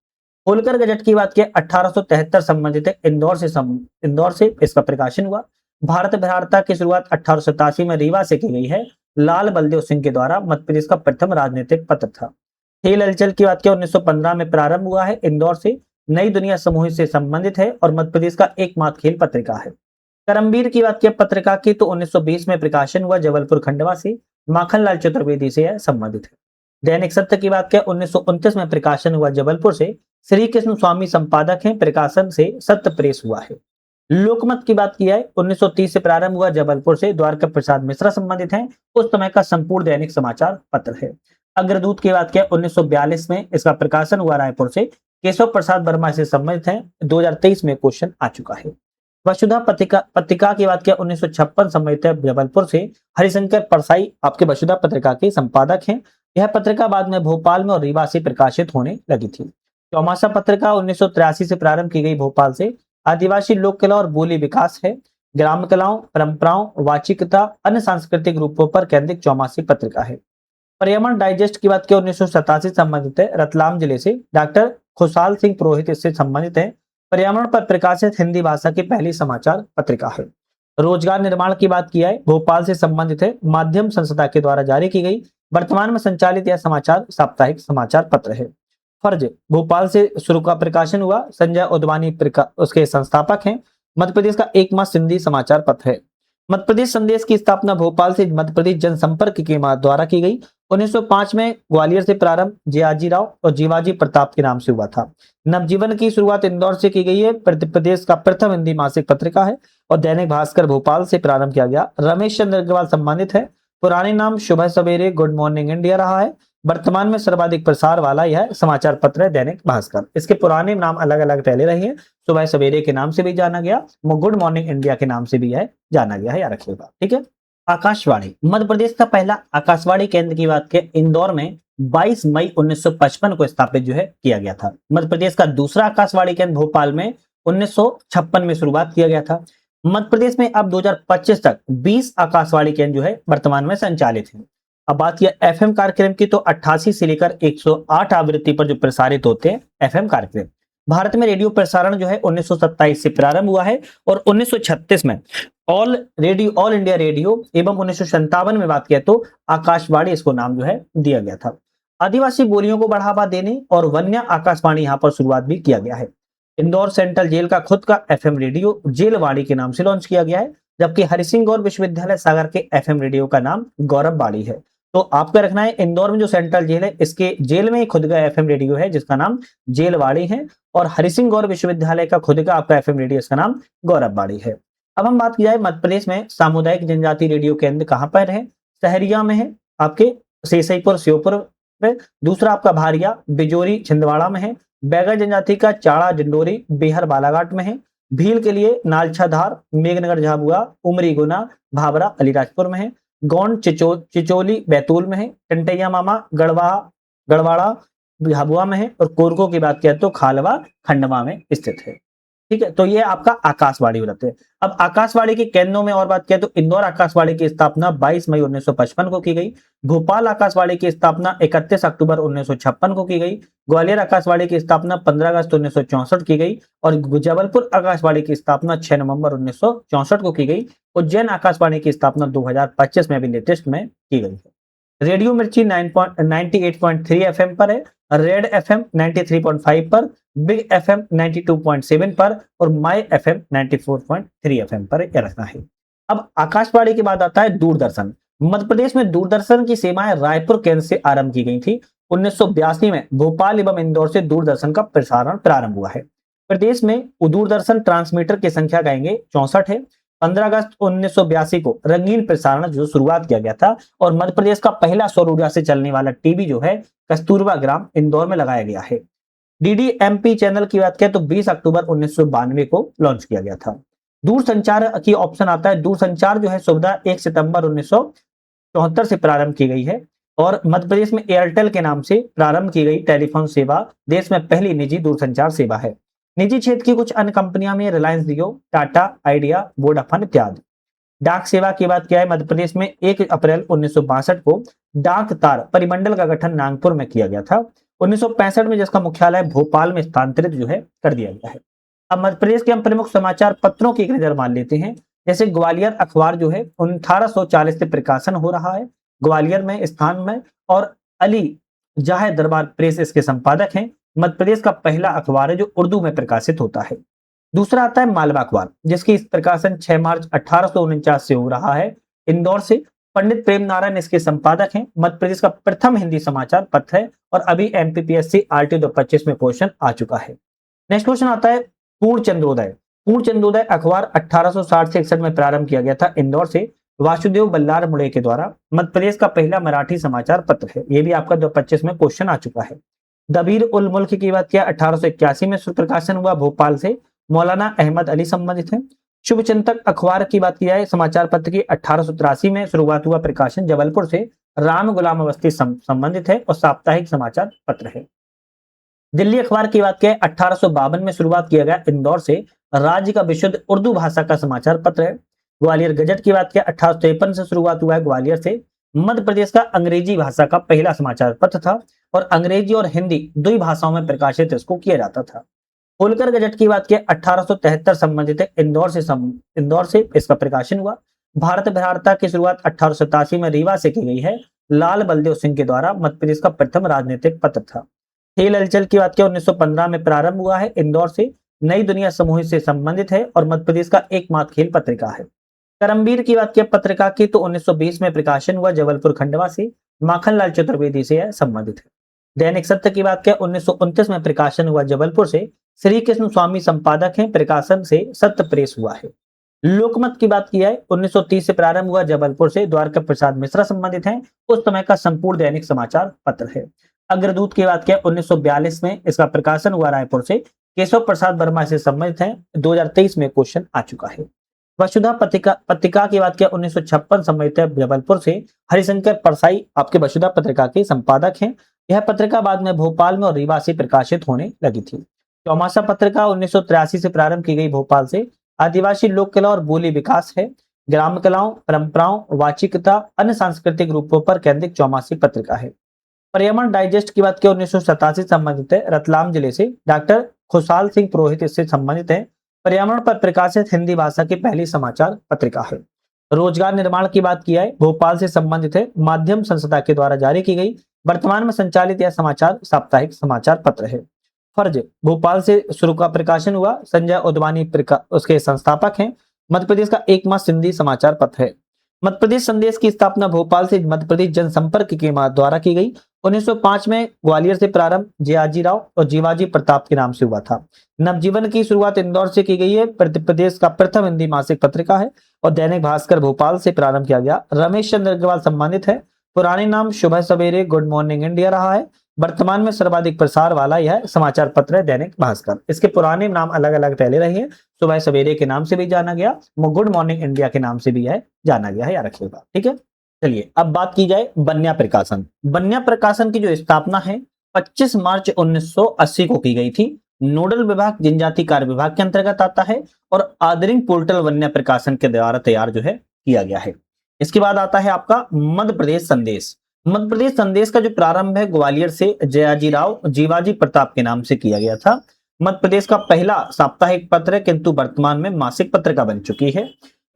होलकर गजट की बात किया 1873 संबंधित है इंदौर से इसका प्रकाशन हुआ। भारत भारता की शुरुआत 1887 में रीवा से की गई है, लाल बलदेव सिंह के द्वारा मध्य प्रदेश का प्रथम राजनीतिक पत्र था। खेल हलचल की बात किया 1915 में प्रारंभ हुआ है इंदौर से, नई दुनिया समूह से संबंधित है और मध्य प्रदेश का एकमात्र खेल पत्रिका है। करमवीर की बात किया पत्रिका की तो 1920 में प्रकाशन हुआ जबलपुर खंडवा से, माखनलाल चतुर्वेदी से संबंधित है। दैनिक सत्य की बात किया 1929 में प्रकाशन हुआ जबलपुर से, श्री कृष्ण स्वामी संपादक हैं, प्रकाशन से सत्य प्रेस हुआ है। लोकमत की बात किया है 1930 से प्रारंभ हुआ जबलपुर से, द्वारका प्रसाद मिश्रा संबंधित हैं, उस समय का संपूर्ण दैनिक समाचार पत्र है। अग्रदूत की बात किया 1942 में इसका प्रकाशन हुआ रायपुर से, केशव प्रसाद वर्मा से संबंधित है, 2023 में क्वेश्चन आ चुका है। वसुधा पत्रिका की बात किया 1956 संबंधित है जबलपुर से, हरिशंकर परसाई आपके वसुधा पत्रिका के संपादक हैं। यह पत्रिका बाद में भोपाल में और रीवा से प्रकाशित होने लगी थी। चौमासा पत्रिका 1983 से प्रारंभ की गई भोपाल से, आदिवासी लोक कला और बोली विकास है, ग्राम कलाओं, परंपराओं, वाचिकता, अन्य सांस्कृतिक रूपों पर केंद्रित चौमासी पत्रिका है। पर्यावरण डाइजेस्ट की बात की 1987 संबंधित है, रतलाम जिले से, डॉक्टर खुशहाल सिंह पुरोहित इससे संबंधित है। पर्यावरण पर प्रकाशित हिंदी भाषा की पहली समाचार पत्रिका है। रोजगार निर्माण की बात किया है, भोपाल से संबंधित है, माध्यम संस्था के द्वारा जारी की गई, वर्तमान में संचालित यह समाचार साप्ताहिक समाचार पत्र है। फर्ज भोपाल से शुरू का प्रकाशन हुआ, संजय उद्वानी उसके संस्थापक हैं, मध्य प्रदेश का एकमात्र सिंधी समाचार पत्र है। मध्य प्रदेश संदेश की स्थापना भोपाल से मध्य प्रदेश जनसंपर्क के द्वारा की गई। 1905 में ग्वालियर से प्रारंभ जियाजी राव और जीवाजी प्रताप के नाम से हुआ था। नवजीवन की शुरुआत इंदौर से की गई है, मध्य प्रदेश का प्रथम हिंदी मासिक पत्रिका है और दैनिक भास्कर भोपाल से प्रारंभ किया गया। रमेश चंद्र अग्रवाल संबंधित है, पुराने नाम सुबह सवेरे, गुड मॉर्निंग इंडिया रहा है, वर्तमान में सर्वाधिक प्रसार वाला यह समाचार पत्र है दैनिक भास्कर। इसके पुराने नाम अलग अलग पहले रहे हैं, सुबह सवेरे के नाम से भी जाना गया, गुड मॉर्निंग इंडिया के नाम से भी यह जाना गया है, याद रखिएगा, ठीक है। आकाशवाणी मध्य प्रदेश का पहला आकाशवाणी केंद्र की बात करें इंदौर में 22 मई 1955 को स्थापित जो है किया गया था। मध्य प्रदेश का दूसरा आकाशवाणी केंद्र भोपाल में 1956 में शुरुआत किया गया था। मध्य प्रदेश में अब 2025 तक 20 आकाशवाणी केंद्र जो है वर्तमान में संचालित हैं। अब बात किया एफएम कार्यक्रम की तो 88 से लेकर 108 आवृत्ति पर जो प्रसारित होते हैं एफएम कार्यक्रम। भारत में रेडियो प्रसारण जो है 1927 से प्रारंभ हुआ है और 1936 में ऑल इंडिया रेडियो एवं 1957 में बात किया तो आकाशवाणी इसको नाम जो है दिया गया था। आदिवासी बोलियों को बढ़ावा देने और वन्य आकाशवाणी यहाँ पर शुरुआत भी किया गया है। इंदौर सेंट्रल जेल का खुद का एफएम रेडियो जेलवाड़ी के नाम से लॉन्च किया गया है, जबकि हरिसिंह गौर विश्वविद्यालय सागर के एफएम रेडियो का नाम गौरववाड़ी है। तो आपको रखना है इंदौर में जो सेंट्रल जेल है, इसके जेल में ही खुद का एफएम रेडियो है जिसका नाम जेलवाड़ी है, और हरि सिंह गौर विश्वविद्यालय का खुद का आपका एफएम रेडियो, इसका नाम गौरववाड़ी है। अब हम बात की जाए मध्य प्रदेश में सामुदायिक जनजाति रेडियो केंद्र कहाँ पर है? सहरिया में है, आपके सेसईपुर श्योपुर में। दूसरा आपका भारिया बिजोरी छिंदवाड़ा में है। बैगर जनजाति का चाड़ा डिंडोरी बेहर बालाघाट में है। भील के लिए नालछाधार मेघनगर झाबुआ उमरी गुना भाबरा अलीराजपुर में है। गौंड चिचोली बैतूल में है। टंटैया मामा गढ़वाड़ा झाबुआ में है। और कोरको की बात करें तो खालवा खंडवा में स्थित है। ठीक है, तो ये आपका आकाशवाणी हो जाते हैं। अब आकाशवाणी के केंद्रों में और बात करें तो इंदौर आकाशवाणी की स्थापना 22 मई 1955 को की गई। भोपाल आकाशवाणी की स्थापना 31 अक्टूबर 1956 को की गई। ग्वालियर आकाशवाणी की स्थापना 15 अगस्त 1964 की गई। और जबलपुर आकाशवाणी की स्थापना 6 नवंबर 1964 को की गई। उज्जैन आकाशवाणी की स्थापना 2025 में अभी लेटेस्ट में की गई है। रेडियो मिर्ची 98.3 एफएम पर है। रेड एफएम 93.5 पर, बिग एफएम 92.7 पर और माई एफएम 94.3 एफएम पर यह रखना है। अब आकाशवाणी के बाद आता है दूरदर्शन। मध्य प्रदेश में दूरदर्शन की सेवाएं रायपुर केंद्र से आरंभ की गई थी। 1982 में भोपाल एवं इंदौर से दूरदर्शन का प्रसारण प्रारंभ हुआ है। प्रदेश में दूरदर्शन ट्रांसमीटर की संख्या कहेंगे 64 है। 15 अगस्त 1982 को रंगीन प्रसारण जो शुरुआत किया गया था, और मध्य प्रदेश का पहला सौर ऊर्जा से चलने वाला टीवी जो है कस्तूरबा ग्राम इंदौर में लगाया गया है। डीडीएमपी चैनल की बात करें तो 20 अक्टूबर 1992 को लॉन्च किया गया था। दूरसंचार की ऑप्शन आता है। दूरसंचार जो है सुविधा 1 सितंबर 1974 से प्रारंभ की गई है, और मध्य प्रदेश में एयरटेल के नाम से प्रारंभ की गई टेलीफोन सेवा देश में पहली निजी दूरसंचार सेवा है। निजी क्षेत्र की कुछ अन्य कंपनियां में रिलायंस जियो, टाटा, आइडिया, वोडाफोन इत्यादि। डाक सेवा की बात किया है मध्य प्रदेश में 1 अप्रैल 1962 को डाक तार परिमंडल का गठन नागपुर में किया गया था। 1965 में जिसका मुख्यालय भोपाल में स्थानांतरित जो है कर दिया गया है। अब मध्य प्रदेश के हम प्रमुख समाचार पत्रों की एक नजर मान लेते हैं। जैसे ग्वालियर अखबार जो है 1840 से प्रकाशन हो रहा है ग्वालियर में स्थान में, और अली जाहे दरबार प्रेस इसके संपादक हैं। मध्य प्रदेश का पहला अखबार है जो उर्दू में प्रकाशित होता है। दूसरा आता है मालवा अखबार, जिसकी प्रकाशन 6 मार्च 1849 से हो रहा है इंदौर से। पंडित प्रेम नारायण इसके संपादक हैं। मध्य प्रदेश का प्रथम हिंदी समाचार पत्र है, और अभी एमपीपीएससी आरटी 2025 में क्वेश्चन आ चुका है। नेक्स्ट क्वेश्चन आता है पूर्ण चंद्रोदय। पूर्ण चंद्रोदय अखबार 1860 से 61 में प्रारंभ किया गया था इंदौर से वासुदेव बल्लार मुड़े के द्वारा। मध्य प्रदेश का पहला मराठी समाचार पत्र है। यह भी आपका 2025 में क्वेश्चन आ चुका है। दबीर उल मुल्क की बात किया 1881 में प्रकाशन हुआ भोपाल से, मौलाना अहमद अली संबंधित है। शुभ चिंतक अखबार की बात किया है समाचार पत्र की 1883 में शुरुआत हुआ प्रकाशन जबलपुर से, राम गुलाम अवस्थी संबंधित है और साप्ताहिक समाचार पत्र है। दिल्ली अखबार की बात करें 1852 में शुरुआत किया गया इंदौर से, राज्य का विशुद्ध उर्दू भाषा का समाचार पत्र है। ग्वालियर गजट की बात करें 1853 से शुरुआत हुआ है ग्वालियर से, मध्य प्रदेश का अंग्रेजी भाषा का पहला समाचार पत्र था, और अंग्रेजी और हिंदी दो भाषाओं में प्रकाशित इसको किया जाता था। होलकर गजट की बात करें 1873 संबंधित है इंदौर से इसका प्रकाशन हुआ। भारत विधाता की शुरुआत 1887 में रीवा से की गई है, लाल बलदेव सिंह के द्वारा मध्य प्रदेश का प्रथम राजनीतिक पत्र था। खेल हलचल की बात करें 1915 में प्रारंभ हुआ है इंदौर से, नई दुनिया समूह से संबंधित है और मध्य प्रदेश का एकमात्र खेल पत्रिका है। करमवीर की बात करें पत्रिका की तो 1920 में प्रकाशन हुआ जबलपुर खंडवा से, माखनलाल चतुर्वेदी से संबंधित है। दैनिक सत्य की बात करें 1929 में प्रकाशन हुआ जबलपुर से, श्री कृष्ण स्वामी संपादक हैं, प्रकाशन से सत्य प्रेस हुआ है। लोकमत की बात की है 1930 से प्रारंभ हुआ जबलपुर से, द्वारका प्रसाद मिश्रा संबंधित हैं, उस समय का संपूर्ण दैनिक समाचार पत्र है। अग्रदूत की बात करें 1942 में इसका प्रकाशन हुआ रायपुर से, केशव प्रसाद वर्मा से संबंधित हैं, 2023 में क्वेश्चन आ चुका है। वसुधा पत्रिका की बात किया 1956 संबंधित है जबलपुर से, हरिशंकर परसाई आपके वसुधा पत्रिका के संपादक हैं। यह पत्रिका बाद में भोपाल में और रीवा से प्रकाशित होने लगी थी। चौमासा पत्रिका 1983 से प्रारंभ की गई भोपाल से, आदिवासी लोक कला और बोली विकास है, ग्राम कलाओं, परंपराओं, वाचिकता, अन्य सांस्कृतिक रूपों पर केंद्रित चौमासी पत्रिका है। पर्यावरण डाइजेस्ट की बात की 1987 संबंधित है, रतलाम जिले से डॉक्टर खुशहाल सिंह पुरोहित इससे संबंधित है, पर्यावरण पर प्रकाशित हिंदी भाषा की पहली समाचार पत्रिका है। रोजगार निर्माण की बात की है भोपाल से संबंधित है, माध्यम संस्था के द्वारा जारी की गई, वर्तमान में संचालित यह समाचार साप्ताहिक समाचार पत्र है। फर्ज भोपाल से शुरू का प्रकाशन हुआ, संजय उद्वानी उसके संस्थापक हैं, मध्य प्रदेश का एकमात्र सिंधी समाचार पत्र है। मध्य प्रदेश संदेश की स्थापना भोपाल से मध्य प्रदेश जनसंपर्क के द्वारा की गई। 1905 में ग्वालियर से प्रारंभ जियाजी राव और जीवाजी प्रताप के नाम से हुआ था। नवजीवन की शुरुआत इंदौर से की गई है। मध्य प्रदेश का प्रथम हिंदी मासिक पत्रिका है और दैनिक भास्कर भोपाल से प्रारंभ किया गया। रमेश चंद्र अग्रवाल सम्मानित है। पुराने नाम सुबह सवेरे, गुड मॉर्निंग इंडिया रहा है। वर्तमान में सर्वाधिक प्रसार वाला यह समाचार पत्र है दैनिक भास्कर। इसके पुराने नाम अलग अलग पहले रहे हैं। सुबह सवेरे के नाम से भी जाना गया, गुड मॉर्निंग इंडिया के नाम से भी यह जाना गया है, याद रखिएगा। ठीक है, चलिए अब बात की जाए बन्या प्रकाशन। बन्या प्रकाशन की जो स्थापना है 25 मार्च 1980 को की गई थी। नोडल विभाग जनजाति कार्य विभाग के अंतर्गत आता है और आदरिंग पोर्टल बन्या प्रकाशन के द्वारा तैयार जो है किया गया है। इसके बाद आता है आपका मध्य प्रदेश संदेश। मध्य प्रदेश संदेश का जो प्रारंभ है ग्वालियर से जयाजी राव जीवाजी प्रताप के नाम से किया गया था। मध्य प्रदेश का पहला साप्ताहिक पत्र है, किंतु वर्तमान में मासिक पत्रिका बन चुकी है।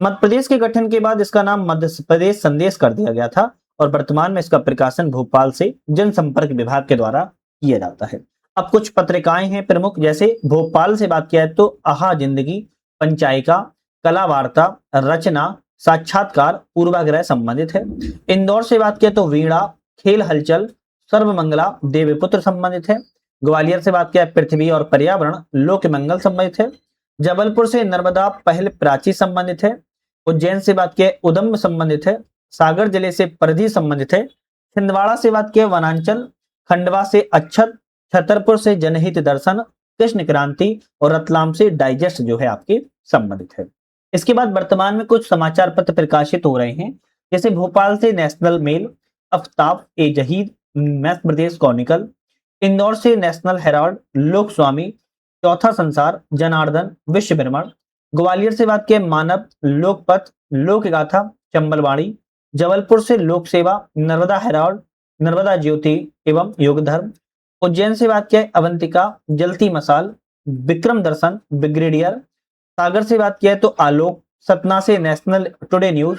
मध्य प्रदेश के गठन के बाद इसका नाम मध्य प्रदेश संदेश कर दिया गया था और वर्तमान में इसका प्रकाशन भोपाल से जनसंपर्क विभाग के द्वारा किया जाता है। अब कुछ पत्रिकाएं हैं प्रमुख, जैसे भोपाल से बात किया है तो आहा जिंदगी, पंचायिका, कला वार्ता, रचना, साक्षात्कार, पूर्वाग्रह संबंधित है। इंदौर से बात किया तो वीणा, खेल हलचल, सर्वमंगला, देवीपुत्र संबंधित है। ग्वालियर से बात किया पृथ्वी और पर्यावरण, लोक मंगल संबंधित है। जबलपुर से नर्मदा पहल प्राची संबंधित है। उज्जैन से बात किया उदम्ब संबंधित है। सागर जिले से परिधि संबंधित है। छिंदवाड़ा से बात किया वनांचल, खंडवा से अक्षत, छतरपुर से जनहित दर्शन, कृष्ण क्रांति और रतलाम से डाइजेस्ट जो है आपके संबंधित है। इसके बाद वर्तमान में कुछ समाचार पत्र प्रकाशित हो रहे हैं, जैसे भोपाल से नेशनल मेल, आफ्ताब ए जहीद, मध्य प्रदेश क्रॉनिकल। इंदौर से नेशनल हेराल्ड, लोक स्वामी, चौथा संसार, जनार्दन, विश्व भ्रमण। ग्वालियर से बात किया मानव, लोकपथ, लोक गाथा, चंबलवाणी। जबलपुर से लोक सेवा, नर्मदा हेराल्ड, नर्मदा ज्योति एवं योग धर्म। उज्जैन से बात किया अवंतिका, जलती मसाल, विक्रम दर्शन, ब्रिगेडियर। सागर से बात किया तो आलोक। सतना से नेशनल टुडे न्यूज।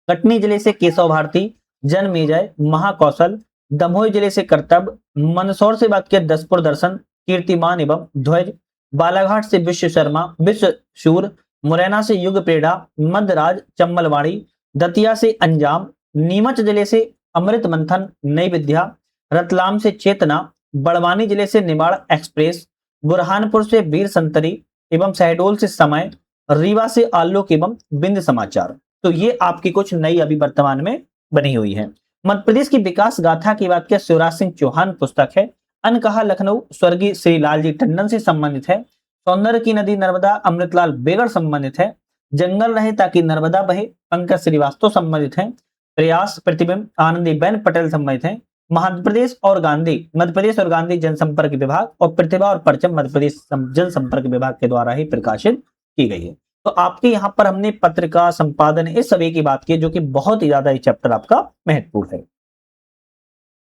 कटनी जिले से केशव भारती, जनमेजय, महाकौशल। दमोह जिले से कर्तव्य। मंदसौर से बात किया दसपुर दर्शन, कीर्तिमान एवं ध्वज। बालाघाट से विश्व शर्मा, विश्व शूर। मुरैना से युग प्रेरणा, मध्यराज, चंबलवाड़ी। दतिया से अंजाम। नीमच जिले से अमृत मंथन, नई विद्या। रतलाम से चेतना। बड़वानी जिले से निमाड़ एक्सप्रेस। बुरहानपुर से वीर संतरी एवं शहडोल से समय। रीवा से आलोक एवं बिंद समाचार। तो ये आपकी कुछ नई अभी वर्तमान में बनी हुई है। मध्य प्रदेश की विकास गाथा की बात किया शिवराज सिंह चौहान पुस्तक है। अनकहा लखनऊ स्वर्गीय श्री लालजी टंडन से संबंधित है। सौंदर्य की नदी नर्मदा अमृतलाल बेगड़ संबंधित है। जंगल रहे ताकि नर्मदा बहे, पंकज श्रीवास्तव संबंधित है। प्रयास प्रतिबिंब आनंदीबेन पटेल संबंधित है। मध्य प्रदेश और गांधी जनसंपर्क विभाग और प्रतिभा और परचम मध्य प्रदेश जनसंपर्क विभाग के द्वारा ही प्रकाशित की गई है। तो आपके यहाँ पर हमने पत्रिका संपादन इस सभी की बात की, जो कि बहुत ही ज्यादा ये चैप्टर आपका महत्वपूर्ण है।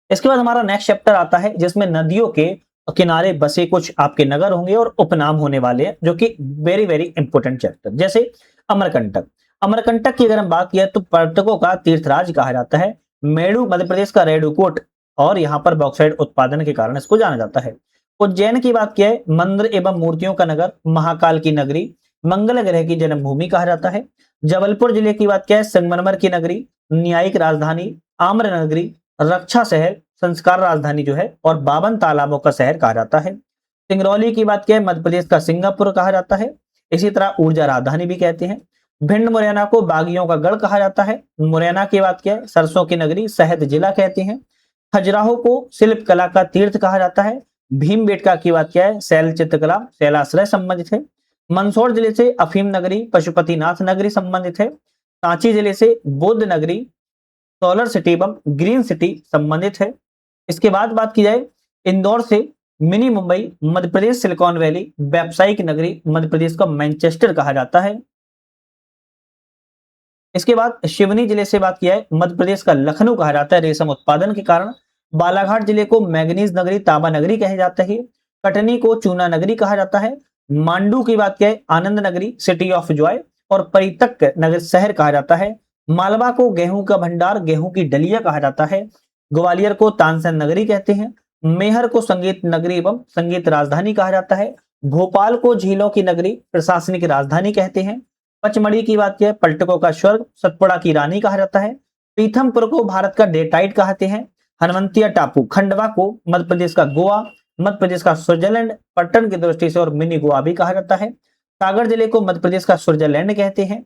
इसके बाद हमारा नेक्स्ट चैप्टर आता है, जिसमें नदियों के किनारे बसे कुछ आपके नगर होंगे और उपनाम होने वाले हैं, जो कि वेरी वेरी इंपोर्टेंट चैप्टर। जैसे अमरकंटक। अमरकंटक की अगर हम बात किया तो पर्यटकों का तीर्थराज कहा जाता है। मेडू मध्य प्रदेश का रेडूकोट और यहाँ पर बॉक्साइड उत्पादन के कारण इसको जाना जाता है। उज्जैन की बात किया है मंदिर एवं मूर्तियों का नगर, महाकाल की नगरी, मंगल ग्रह की जन्मभूमि कहा जाता है। जबलपुर जिले की बात किया है संगमरमर की नगरी, न्यायिक राजधानी, आम्र नगरी, रक्षा शहर, संस्कार राजधानी जो है, और 52 तालाबों का शहर कहा जाता है। सिंगरौली की बात किया है मध्य प्रदेश का सिंगापुर कहा जाता है। इसी तरह ऊर्जा राजधानी भी कहते हैं। भिंड मुरैना को बागियों का गढ़ कहा जाता है। मुरैना की बात किया है सरसों की नगरी, शहद जिला कहते हैं। खजुराहो को शिल्प कला का तीर्थ कहा जाता है। भीमबेटका की बात किया है शैल चित्रकला, शैलाश्रय संबंधित है। मंदसौर जिले से अफीम नगरी, पशुपतिनाथ नगरी संबंधित है। सांची जिले से बौद्ध नगरी, सोलर सिटी एवं ग्रीन सिटी संबंधित है। इसके बाद बात की जाए इंदौर से mini Mumbai, Madhya Pradesh silicon valley, व्यावसायिक नगरी, मध्य प्रदेश का मैनचेस्टर कहा जाता है। इसके बाद शिवनी जिले से बात किया है मध्य प्रदेश का लखनऊ कहा जाता है रेशम उत्पादन के कारण। बालाघाट जिले को मैग्नीज नगरी, तांबा नगरी कहे जाता है। कटनी को चूना नगरी कहा जाता है। मांडू की बात किया है आनंद नगरी, सिटी ऑफ जॉय और परितक नगर शहर कहा जाता है। मालवा को गेहूं का भंडार, गेहूं की डलिया कहा जाता है। ग्वालियर को तानसेन नगरी कहते हैं। मेहर को संगीत नगरी एवं संगीत राजधानी कहा जाता है। भोपाल को झीलों की नगरी, प्रशासनिक राजधानी कहते हैं। पचमढ़ी की बात की है, पर्यटकों का स्वर्ग, सतपुड़ा की रानी कहा जाता है। पीथमपुर को भारत का डेटाइट कहते हैं। हनुमंतिया टापू, खंडवा को मध्य प्रदेश का गोवा, मध्य प्रदेश का स्विट्जरलैंड, पर्यटन की दृष्टि से और मिनी गोवा भी कहा जाता है। सागर जिले को मध्य प्रदेश का स्विट्जरलैंड कहते हैं।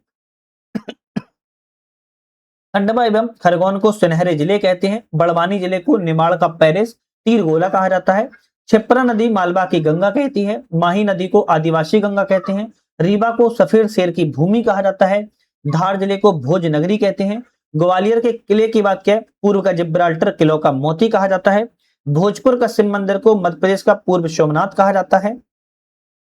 खंडवा एवं खरगोन को सुनहरे जिले कहते हैं। बड़वानी जिले को निमाड़ का पेरिस, तीरगोला कहा जाता है। छिप्रा नदी मालवा की गंगा कहती है। माही नदी को आदिवासी गंगा कहते हैं। रीवा को सफेद शेर की भूमि कहा जाता है। धार जिले को भोज नगरी कहते हैं। ग्वालियर के किले की बात क्या, पूर्व का जिब्राल्टर, किलों का मोती कहा जाता है। भोजपुर का शिव मंदिर को मध्य प्रदेश का पूर्व सोमनाथ कहा जाता है।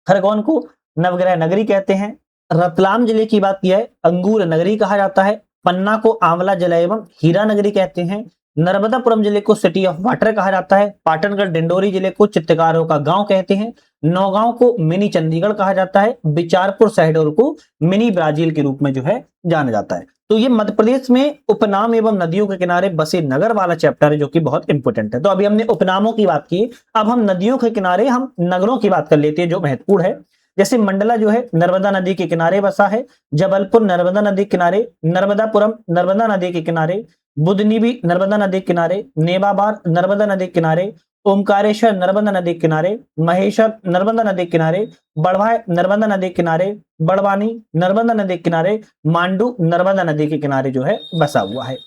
खरगोन को नवग्रह नगरी कहते हैं। रतलाम जिले की बात किया है, अंगूर नगरी कहा जाता है। पन्ना को आंवला जिला एवं हीरा नगरी कहते हैं। नर्मदापुरम जिले को सिटी ऑफ वाटर कहा जाता है। पाटनगढ़ डिंडोरी जिले को चित्रकारों का गांव कहते हैं। नौगांव को मिनी चंडीगढ़ कहा जाता है। बिचारपुर शहडोल को मिनी ब्राजील के रूप में जो है जाना जाता है। तो ये मध्य प्रदेश में उपनाम एवं नदियों के किनारे बसे नगर वाला चैप्टर है, जो कि बहुत इंपॉर्टेंट है। तो अभी हमने उपनामों की बात की, अब हम नदियों के किनारे हम नगरों की बात कर लेते हैं, जो महत्वपूर्ण है। जैसे मंडला जो है नर्मदा नदी के किनारे बसा है। जबलपुर नर्मदा नदी के किनारे। नर्मदापुरम नर्मदा नदी के किनारे। बुदनी भी नर्मदा नदी के किनारे। नेबाबार नर्मदा नदी के किनारे। ओमकारेश्वर नर्मदा नदी के किनारे। महेश्वर नर्मदा नदी के किनारे। बड़वाय नर्मदा नदी के किनारे। बड़वानी नर्मदा नदी के किनारे। मांडू नर्मदा नदी के किनारे जो है बसा हुआ है।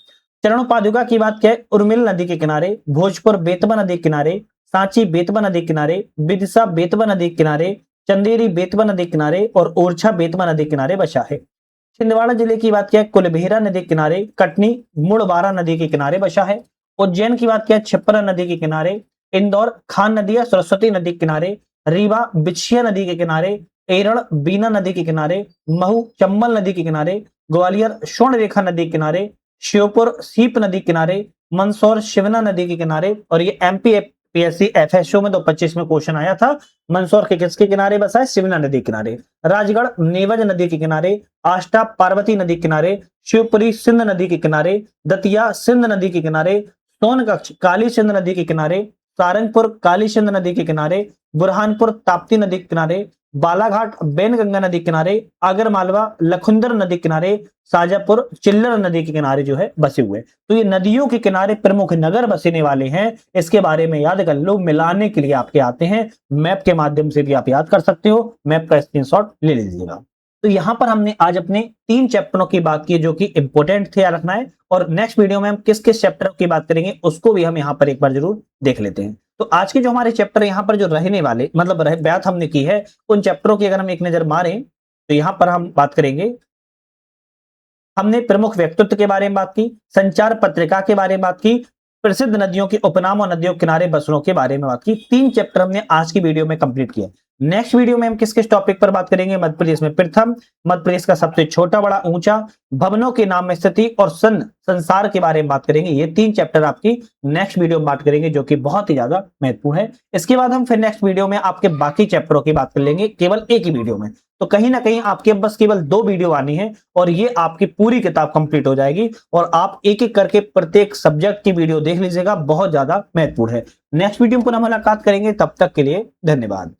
चरणों पादुका की बात क्या है, उर्मिल नदी के किनारे। भोजपुर बेतवा नदी के किनारे। सांची बेतवा नदी के किनारे। विदिशा बेतवा नदी के किनारे। चंदेरी बेतवा नदी के किनारे और ओरछा बेतवा नदी के किनारे बसा है। छिंदवाड़ा जिले की बात किया, कुलबेहरा नदी के किनारे। कटनी मुड़बारा नदी के किनारे बसा है। उज्जैन की बात किया, छिप्रा नदी के किनारे। इंदौर खान नदी या सरस्वती नदी के किनारे। रीवा बिछिया नदी के किनारे। एरण बीना नदी के किनारे। महू चंबल नदी के किनारे। ग्वालियर स्वर्ण रेखा नदी के किनारे। श्योपुर सीप नदी के किनारे। मंदसौर शिवना नदी के किनारे। और ये एमपीएससी एफएसओ में 2025 में क्वेश्चन आया था, मंदसौर के किसके किनारे बसा है, शिवना नदी के किनारे। राजगढ़ नेवज नदी के किनारे। आष्टा पार्वती नदी के किनारे। शिवपुरी सिंध नदी के किनारे। दतिया सिंध नदी के किनारे। सोनकच्छ काली सिंध नदी के किनारे। सारंगपुर काली सिंध नदी के किनारे। बुरहानपुर ताप्ती नदी के किनारे। बालाघाट बेनगंगा नदी के किनारे। आगरमालवा लखुंदर नदी के किनारे। शाजापुर चिल्लर नदी के किनारे जो है बसे हुए। तो ये नदियों के किनारे प्रमुख नगर बसने वाले हैं, इसके बारे में याद कर लो। मिलाने के लिए आपके आते हैं, मैप के माध्यम से भी आप याद कर सकते हो, मैप का स्क्रीनशॉट ले लीजिएगा। तो यहाँ पर हमने आज अपने 3 चैप्टरों की बात की जो कि इंपॉर्टेंट थे, याद रखना है। और नेक्स्ट वीडियो में हम किस किस चैप्टर की बात करेंगे उसको भी हम यहाँ पर एक बार जरूर देख लेते हैं। तो आज के जो हमारे चैप्टर यहाँ पर जो रहने वाले, मतलब बात हमने की है, उन चैप्टरों की अगर हम एक नजर मारें तो यहाँ पर हम बात करेंगे। हमने प्रमुख व्यक्तित्व के बारे में बात की, संचार पत्रिका के बारे में बात की, प्रसिद्ध नदियों के उपनाम और नदियों किनारे बसरों के बारे में बात की। 3 चैप्टर हमने आज की वीडियो में कंप्लीट किया। नेक्स्ट वीडियो में हम किस किस टॉपिक पर बात करेंगे, मध्य प्रदेश में प्रथम, मध्य प्रदेश का सबसे छोटा बड़ा ऊंचा, भवनों के नाम में स्थिति और संसार के बारे में बात करेंगे। ये 3 चैप्टर आपकी नेक्स्ट वीडियो में बात करेंगे, जो कि बहुत ही ज्यादा महत्वपूर्ण है। इसके बाद हम फिर नेक्स्ट वीडियो में आपके बाकी चैप्टरों की बात कर लेंगे, केवल एक ही वीडियो में। तो कहीं ना कहीं आपके बस केवल 2 वीडियो आनी है और ये आपकी पूरी किताब कंप्लीट हो जाएगी और आप एक एक करके प्रत्येक सब्जेक्ट की वीडियो देख लीजिएगा, बहुत ज्यादा महत्वपूर्ण है। नेक्स्ट वीडियो में पुनः मुलाकात करेंगे, तब तक के लिए धन्यवाद।